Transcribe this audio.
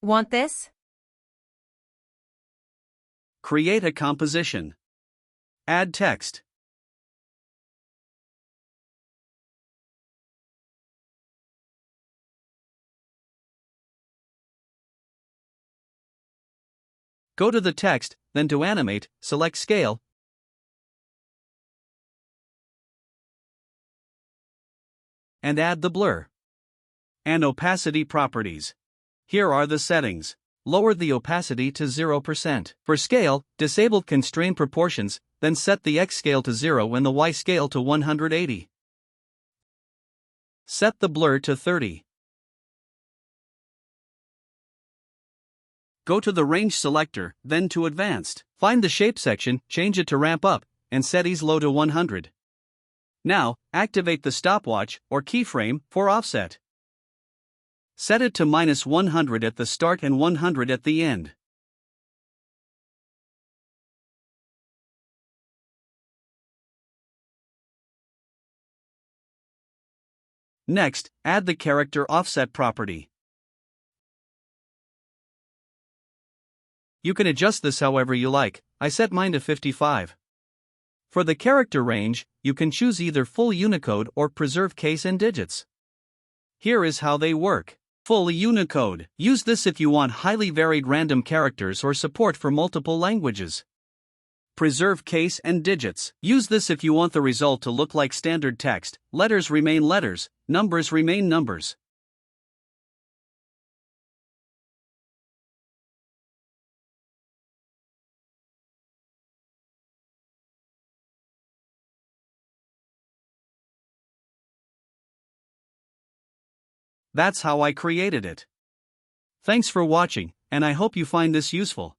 Want this? Create a composition. Add text. Go to the text, then to Animate, select Scale, and add the blur and opacity properties. Here are the settings. Lower the opacity to 0%. For scale, disable constrain proportions, then set the X scale to 0 and the Y scale to 180. Set the blur to 30. Go to the Range selector, then to Advanced. Find the Shape section, change it to Ramp Up, and set Ease Low to 100. Now, activate the stopwatch or keyframe for offset. Set it to -100 at the start and 100 at the end. Next, add the character offset property. You can adjust this however you like. I set mine to 55. For the character range, you can choose either full Unicode or preserve case and digits. Here is how they work. Full Unicode. Use this if you want highly varied random characters or support for multiple languages. Preserve case and digits. Use this if you want the result to look like standard text. Letters remain letters, numbers remain numbers. That's how I created it. Thanks for watching, and I hope you find this useful.